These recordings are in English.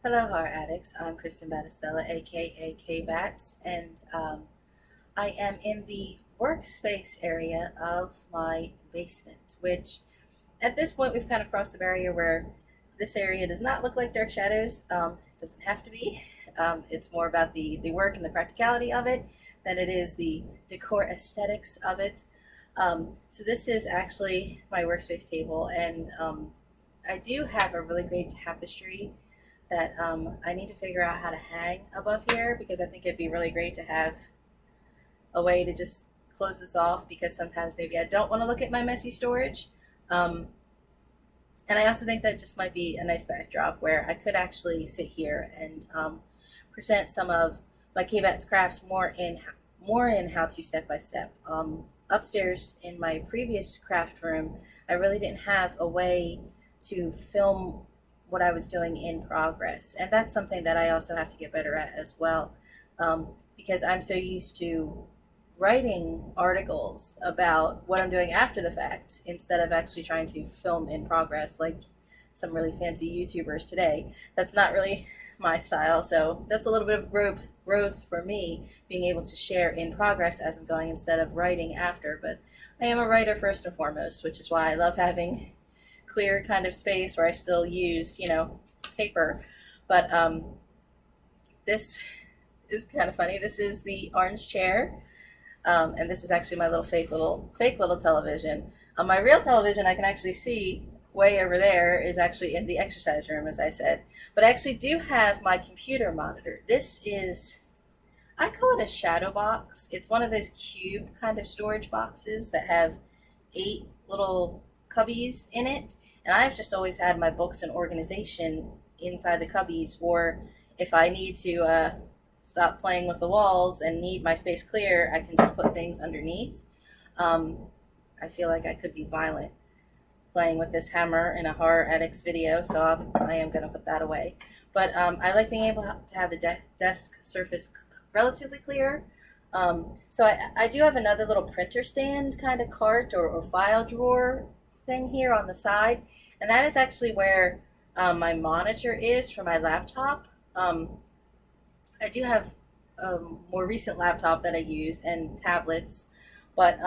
Hello, horror addicts. I'm Kristin Battestella, aka Kbatz, and I am in the workspace area of my basement, which at this point we've kind of crossed the barrier where this area does not look like Dark Shadows. It doesn't have to be. It's more about the work and the practicality of it than it is the decor aesthetics of it. So this is actually my workspace table, and I do have a really great tapestry that I need to figure out how to hang above here because I think it'd be really great to have a way to just close this off because sometimes maybe I don't want to look at my messy storage. Um, and I also think that just might be a nice backdrop where I could actually sit here and present some of my Kbatz crafts more in how to step by step. Upstairs in my previous craft room, I really didn't have a way to film what I was doing in progress. And that's something that I also have to get better at as well, because I'm so used to writing articles about what I'm doing after the fact instead of actually trying to film in progress like some really fancy YouTubers today. That's not really my style, so that's a little bit of growth for me, being able to share in progress as I'm going instead of writing after. But I am a writer first and foremost, which is why I love having clear kind of space where I still use, paper. But this is kind of funny. This is the orange chair, and this is actually my little fake little television. On my real television, I can actually see way over there is actually in the exercise room, as I said. But I actually do have my computer monitor. This is, I call it a shadow box. It's one of those cube kind of storage boxes that have 8 little cubbies in it, and I've just always had my books and organization inside the cubbies, or if I need to stop playing with the walls and need my space clear, I can just put things underneath. I feel like I could be violent playing with this hammer in a horror addicts video, so I am going to put that away. But I like being able to have the desk surface relatively clear. So I do have another little printer stand kind of cart or file drawer thing here on the side, and that is actually where my monitor is for my laptop. I do have a more recent laptop that I use and tablets, but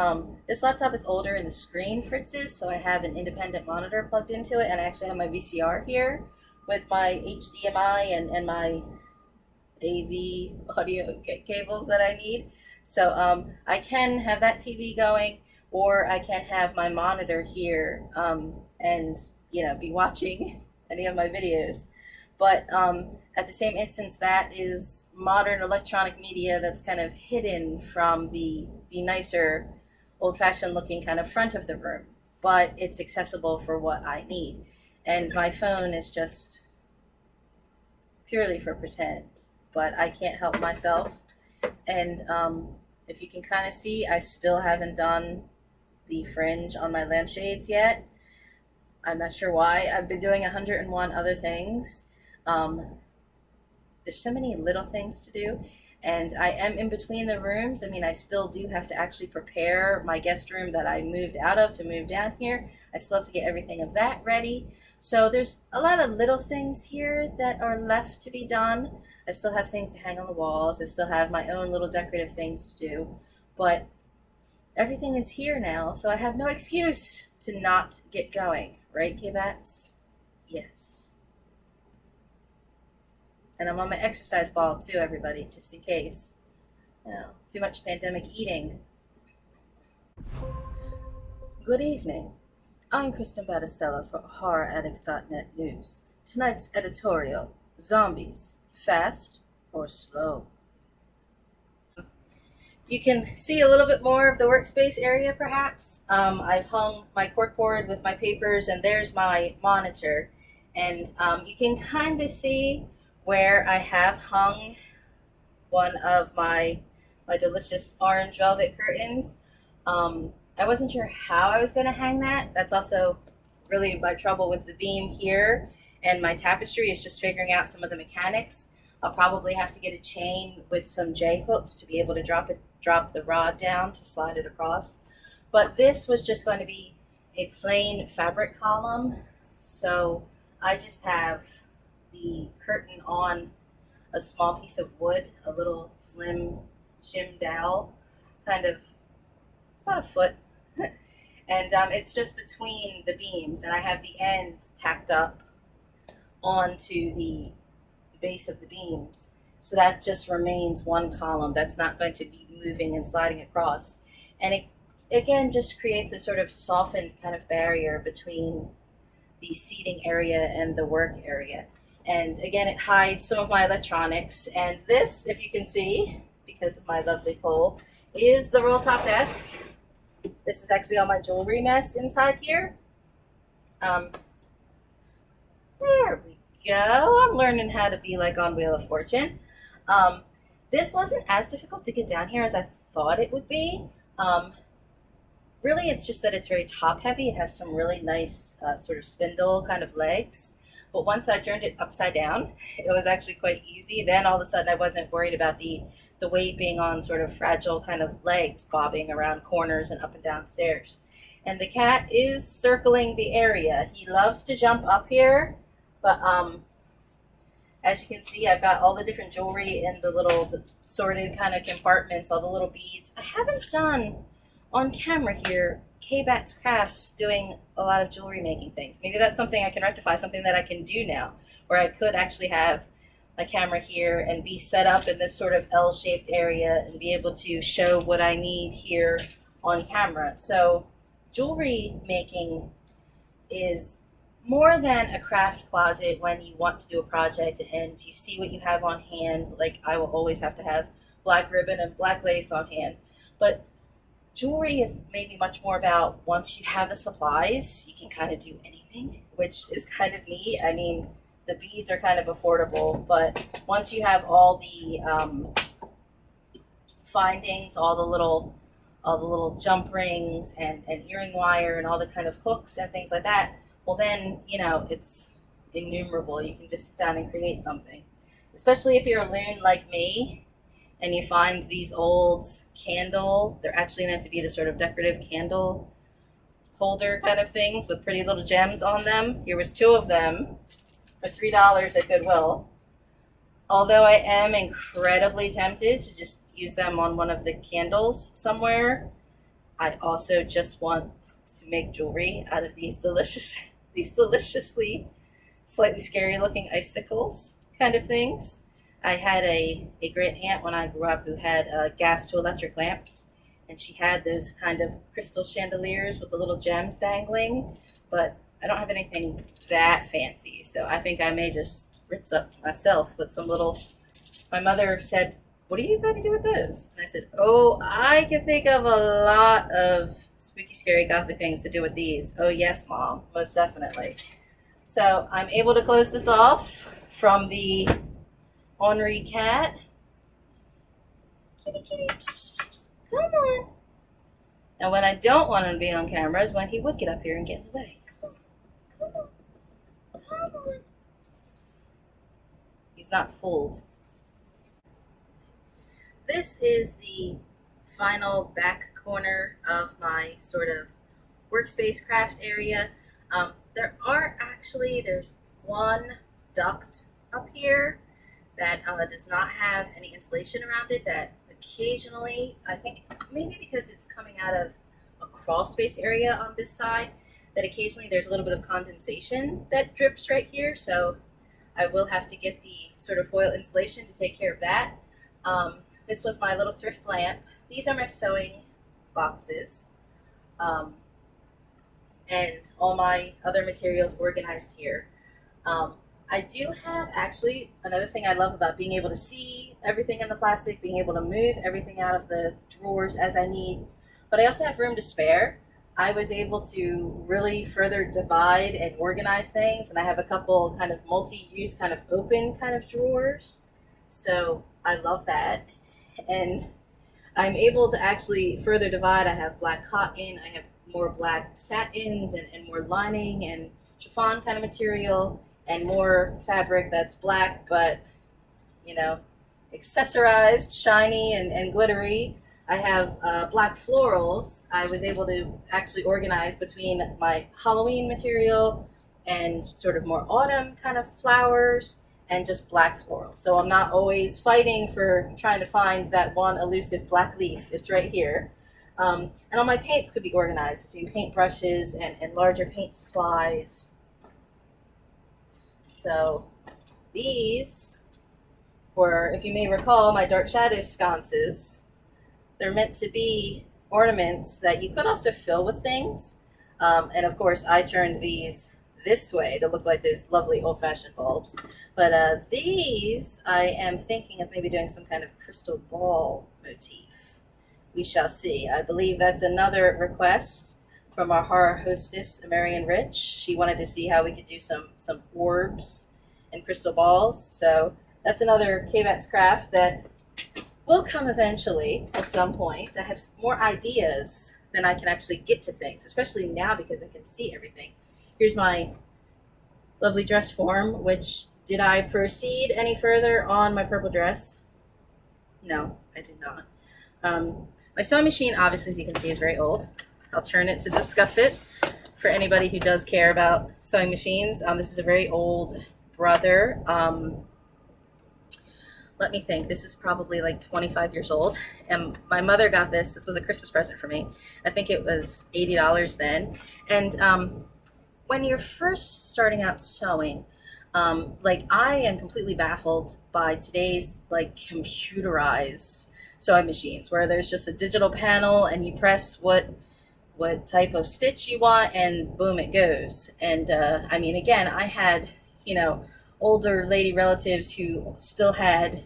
this laptop is older and the screen fritzes, so I have an independent monitor plugged into it, and I actually have my VCR here with my HDMI and my AV audio cables that I need. So I can have that TV going, or I can have my monitor here and be watching any of my videos. But at the same instance, that is modern electronic media that's kind of hidden from the nicer, old-fashioned looking kind of front of the room. But it's accessible for what I need. And my phone is just purely for pretend. But I can't help myself. And if you can kind of see, I still haven't done the fringe on my lampshades yet. I'm not sure why. I've been doing 101 other things. There's so many little things to do, and I am in between the rooms. I mean, I still do have to actually prepare my guest room that I moved out of to move down here. I still have to get everything of that ready. So there's a lot of little things here that are left to be done. I still have things to hang on the walls. I still have my own little decorative things to do, but everything is here now, so I have no excuse to not get going. Right, Kbatz? Yes. And I'm on my exercise ball too, everybody, just in case. Too much pandemic eating. Good evening. I'm Kristin Battestella for HorrorAddicts.net News. Tonight's editorial: Zombies, fast or slow? You can see a little bit more of the workspace area, perhaps. I've hung my corkboard with my papers, and there's my monitor. And you can kind of see where I have hung one of my delicious orange velvet curtains. I wasn't sure how I was going to hang that. That's also really my trouble with the beam here, and my tapestry is just figuring out some of the mechanics. I'll probably have to get a chain with some J hooks to be able to drop the rod down to slide it across. But this was just going to be a plain fabric column, so I just have the curtain on a small piece of wood, a little slim shim dowel, kind of, it's about a foot. And it's just between the beams, and I have the ends tacked up onto the base of the beams. So that just remains one column that's not going to be moving and sliding across. And it again just creates a sort of softened kind of barrier between the seating area and the work area. And again, it hides some of my electronics. And this, if you can see, because of my lovely pole, is the roll top desk. This is actually all my jewelry mess inside here. There we go. I'm learning how to be like on Wheel of Fortune. This wasn't as difficult to get down here as I thought it would be. Really, it's just that it's very top heavy. It has some really nice sort of spindle kind of legs. But once I turned it upside down, it was actually quite easy. Then all of a sudden I wasn't worried about the weight being on sort of fragile kind of legs bobbing around corners and up and down stairs. And the cat is circling the area. He loves to jump up here, but as you can see, I've got all the different jewelry in the little sorted kind of compartments, all the little beads. I haven't done on camera here Kbatz Crafts doing a lot of jewelry making things. Maybe that's something I can rectify, something that I can do now, where I could actually have my camera here and be set up in this sort of L-shaped area and be able to show what I need here on camera. So jewelry making is more than a craft closet when you want to do a project and you see what you have on hand. Like, I will always have to have black ribbon and black lace on hand. But jewelry is maybe much more about once you have the supplies, you can kind of do anything, which is kind of neat. I mean, the beads are kind of affordable, but once you have all the findings, all the little jump rings and earring wire and all the kind of hooks and things like that, well then, you know, it's innumerable. You can just sit down and create something. Especially if you're a loon like me and you find these old they're actually meant to be the sort of decorative candle holder kind of things with pretty little gems on them. Here was 2 of them for $3 at Goodwill. Although I am incredibly tempted to just use them on one of the candles somewhere, I also just want to make jewelry out of these deliciously slightly scary looking icicles kind of things. I had a great aunt when I grew up who had gas to electric lamps, and she had those kind of crystal chandeliers with the little gems dangling, but I don't have anything that fancy, so I think I may just ritz up myself with some little. My mother said, "What are you going to do with those?" And I said, "Oh, I can think of a lot of spooky, scary, gothic things to do with these." "Oh yes, Mom, most definitely." So I'm able to close this off from the ornery cat. Kitty, kitty, come on. Now when I don't want him to be on camera is when he would get up here and get in the way. Come on. Come on. He's not fooled. This is the final back corner of my sort of workspace craft area. There's one duct up here that does not have any insulation around it, that occasionally, I think maybe because it's coming out of a crawl space area on this side, that occasionally there's a little bit of condensation that drips right here, so I will have to get the sort of foil insulation to take care of that. This was my little thrift lamp. These are my sewing boxes, and all my other materials organized here. I do have, actually, another thing I love about being able to see everything in the plastic, being able to move everything out of the drawers as I need, but I also have room to spare. I was able to really further divide and organize things, and I have a couple kind of multi-use kind of open kind of drawers, so I love that. And I'm able to actually further divide. I have black cotton, I have more black satins and more lining and chiffon kind of material, and more fabric that's black but, you know, accessorized, shiny and glittery. I have black florals. I was able to actually organize between my Halloween material and sort of more autumn kind of flowers. and just black floral. So I'm not always fighting for trying to find that one elusive black leaf. It's right here. And all my paints could be organized between paint brushes and larger paint supplies. So these were, if you may recall, my dark shadow sconces. They're meant to be ornaments that you could also fill with things. And of course, I turned these this way to look like those lovely old-fashioned bulbs. But these, I am thinking of maybe doing some kind of crystal ball motif. We shall see. I believe that's another request from our horror hostess, Marion Rich. She wanted to see how we could do some orbs and crystal balls. So that's another Kbatz craft that will come eventually at some point. I have more ideas than I can actually get to things, especially now because I can see everything. Here's my lovely dress form, which, did I proceed any further on my purple dress? No, I did not. My sewing machine, obviously, as you can see, is very old. I'll turn it to discuss it for anybody who does care about sewing machines. This is a very old Brother. Let me think. This is probably like 25 years old. And my mother got this. This was a Christmas present for me. I think it was $80 then. And when you're first starting out sewing, like I am completely baffled by today's like computerized sewing machines where there's just a digital panel and you press what type of stitch you want and boom, it goes. And I mean, again, I had, older lady relatives who still had,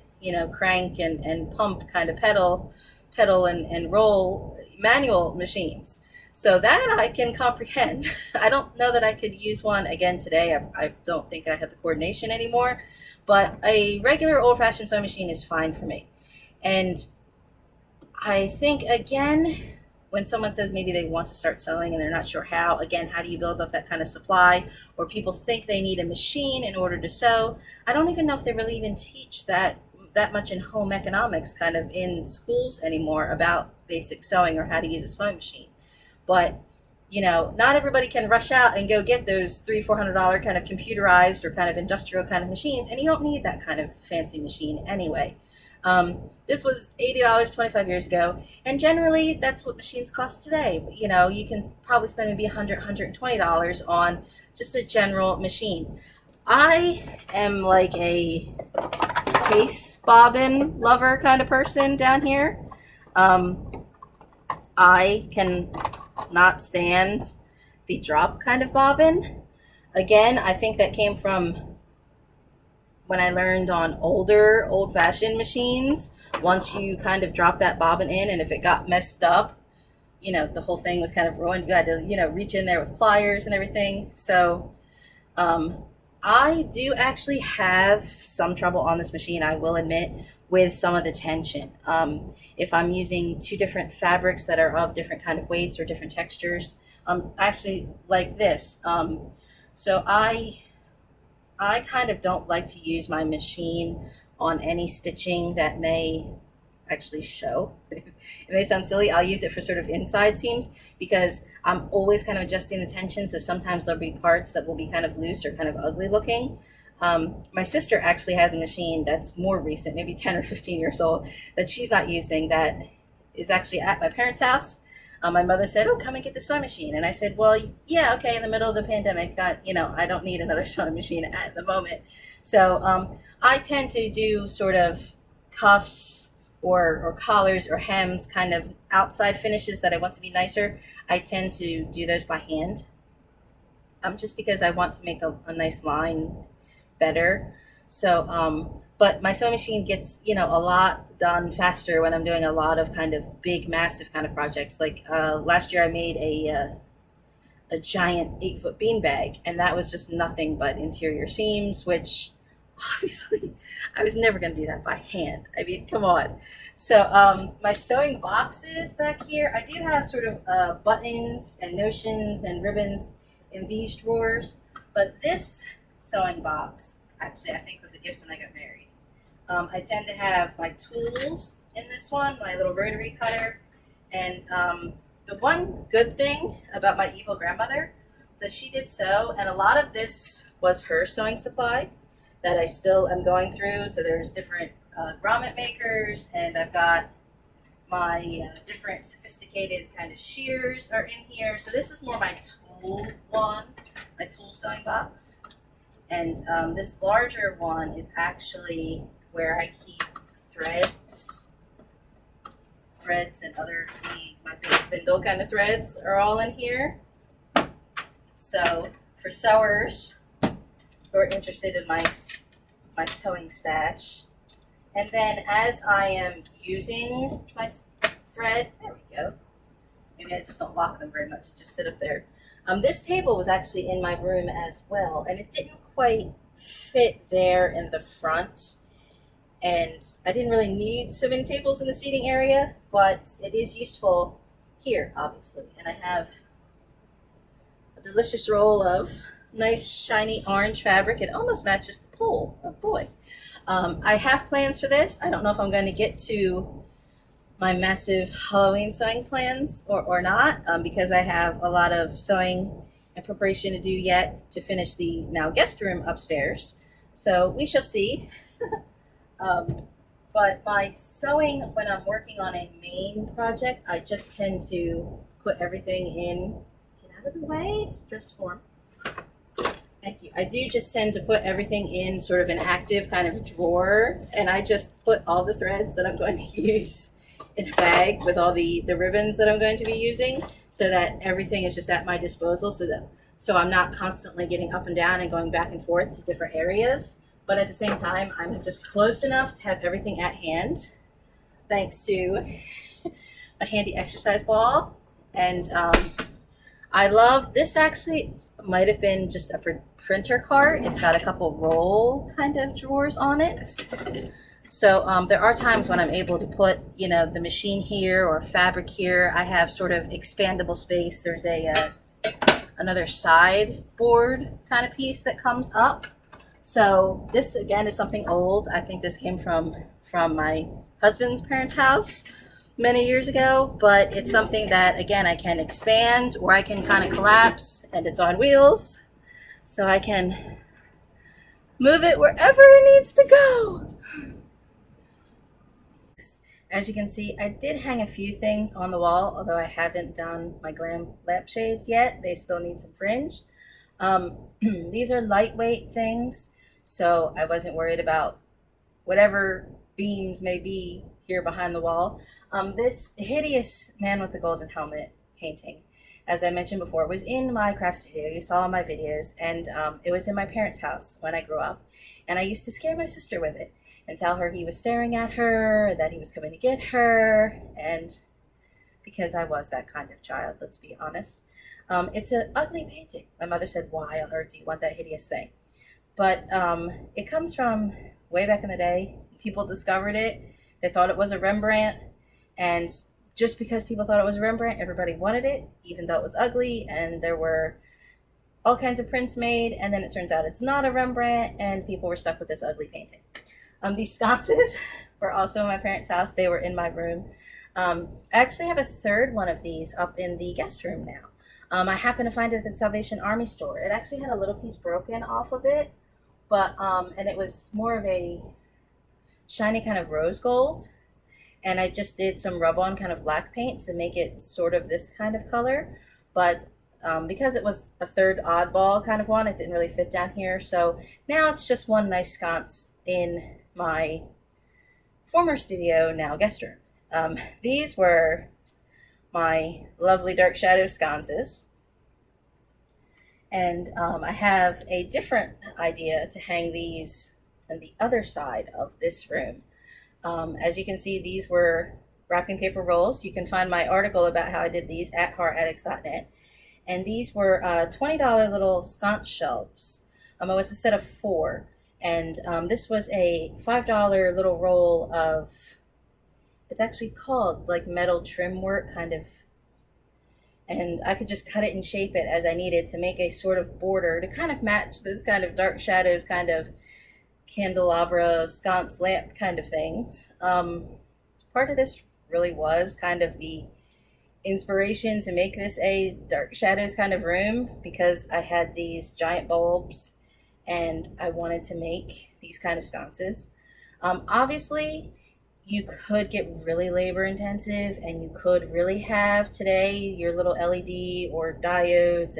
crank and pump kind of pedal and roll manual machines. So that I can comprehend. I don't know that I could use one again today. I don't think I have the coordination anymore, but a regular old-fashioned sewing machine is fine for me. And I think, again, when someone says maybe they want to start sewing and they're not sure how, again, how do you build up that kind of supply? Or people think they need a machine in order to sew. I don't even know if they really even teach that much in home economics kind of in schools anymore about basic sewing or how to use a sewing machine. But, not everybody can rush out and go get those $300-400 kind of computerized or kind of industrial kind of machines, and you don't need that kind of fancy machine anyway. This was $80 25 years ago, and generally that's what machines cost today. You can probably spend maybe $100-120 on just a general machine. I am like a case bobbin lover kind of person down here. I can not stand the drop kind of bobbin. Again, I think that came from when I learned on older, old-fashioned machines. Once you kind of drop that bobbin in, and if it got messed up, the whole thing was kind of ruined. You had to, reach in there with pliers and everything. So I do actually have some trouble on this machine, I will admit, with some of the tension. If I'm using two different fabrics that are of different kind of weights or different textures, actually like this. So I kind of don't like to use my machine on any stitching that may actually show. It may sound silly. I'll use it for sort of inside seams because I'm always kind of adjusting the tension. So sometimes there'll be parts that will be kind of loose or kind of ugly looking. My sister actually has a machine that's more recent, maybe 10 or 15 years old, that she's not using, that is actually at my parents' house. My mother said, "Oh, come and get the sewing machine." And I said, "Well, yeah, okay, in the middle of the pandemic, I don't need another sewing machine at the moment." So I tend to do sort of cuffs or collars or hems, kind of outside finishes that I want to be nicer. I tend to do those by hand, just because I want to make a nice line better. So, but my sewing machine gets, a lot done faster when I'm doing a lot of kind of big, massive kind of projects. Like last year I made a giant 8-foot beanbag, and that was just nothing but interior seams, which obviously I was never going to do that by hand. I mean, come on. So my sewing boxes back here, I do have sort of buttons and notions and ribbons in these drawers, but this sewing box actually I think was a gift when I got married. I tend to have my tools in this one, my little rotary cutter, and the one good thing about my evil grandmother is that she did sew, and a lot of this was her sewing supply. that I still am going through. So there's different grommet makers, and I've got my different sophisticated kind of shears are in here. So this is more my tool one, my tool sewing box. And this larger one is actually where I keep threads and other, my big spindle kind of threads are all in here. So for sewers who are interested in my sewing stash. And then as I am using my thread, there we go. Maybe I just don't lock them very much, just sit up there. This table was actually in my room as well, and it didn't quite fit there in the front. And I didn't really need so many tables in the seating area, but it is useful here, obviously. And I have a delicious roll of nice shiny orange fabric. It almost matches the pole. Oh boy. I have plans for this. I don't know if I'm going to get to my massive Halloween sewing plans or not, because I have a lot of sewing and preparation to do yet to finish the now guest room upstairs. So we shall see. But my sewing, when I'm working on a main project, I just tend to put everything in, get out of the way, stress form. Thank you. I do just tend to put everything in sort of an active kind of drawer, and I just put all the threads that I'm going to use in a bag with all the ribbons that I'm going to be using, so that everything is just at my disposal, so I'm not constantly getting up and down and going back and forth to different areas. But at the same time, I'm just close enough to have everything at hand, thanks to a handy exercise ball. And I love this. Actually might have been just a printer cart. It's got a couple roll kind of drawers on it. So there are times when I'm able to put, the machine here or fabric here. I have sort of expandable space. There's another side board kind of piece that comes up. So this again is something old. I think this came from my husband's parents' house many years ago, but it's something that, again, I can expand or I can kind of collapse, and it's on wheels, so I can move it wherever it needs to go. As you can see, I did hang a few things on the wall, although I haven't done my glam lampshades yet. They still need some fringe. These are lightweight things, so I wasn't worried about whatever beams may be here behind the wall. This hideous man with the golden helmet painting, as I mentioned before, was in my craft studio. You saw in my videos, and it was in my parents' house when I grew up, and I used to scare my sister with it and tell her he was staring at her, that he was coming to get her, and because I was that kind of child, let's be honest. It's an ugly painting. My mother said, "Why on earth do you want that hideous thing?" But it comes from way back in the day. People discovered it. They thought it was a Rembrandt. And just because people thought it was a Rembrandt, everybody wanted it, even though it was ugly. And there were all kinds of prints made. And then it turns out it's not a Rembrandt. And people were stuck with this ugly painting. These sconces were also in my parents' house. They were in my room. I actually have a third one of these up in the guest room now. I happened to find it at the Salvation Army store. It actually had a little piece broken off of it, but and it was more of a shiny kind of rose gold. And I just did some rub-on kind of black paint to make it sort of this kind of color. But because it was a third oddball kind of one, it didn't really fit down here. So now it's just one nice sconce in my former studio, now guest room. These were my lovely dark shadow sconces. And I have a different idea to hang these on the other side of this room. As you can see, these were wrapping paper rolls. You can find my article about how I did these at horroraddicts.net. And these were $20 little sconce shelves. It was a set of 4. And this was a $5 little roll of, it's actually called like metal trim work kind of, and I could just cut it and shape it as I needed to make a sort of border to kind of match those kind of dark shadows, kind of candelabra, sconce lamp kind of things. Part of this really was kind of the inspiration to make this a dark shadows kind of room, because I had these giant bulbs and I wanted to make these kind of sconces. Obviously, you could get really labor intensive, and you could really have today your little LED or diodes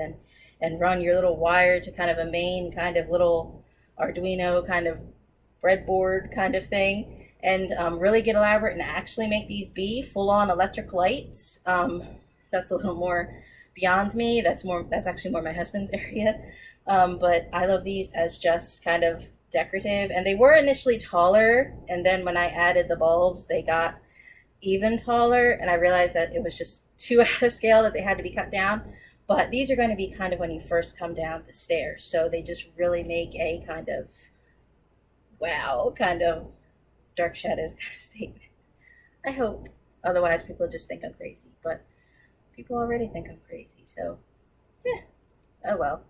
and run your little wire to kind of a main kind of little Arduino kind of breadboard kind of thing, and really get elaborate and actually make these be full on electric lights. That's a little more beyond me. That's actually more my husband's area. But I love these as just kind of decorative, and they were initially taller, and then when I added the bulbs they got even taller, and I realized that it was just too out of scale, that they had to be cut down. But these are going to be kind of when you first come down the stairs, so they just really make a kind of wow, kind of dark shadows kind of statement. I hope. Otherwise people just think I'm crazy, but people already think I'm crazy, so yeah. Oh well.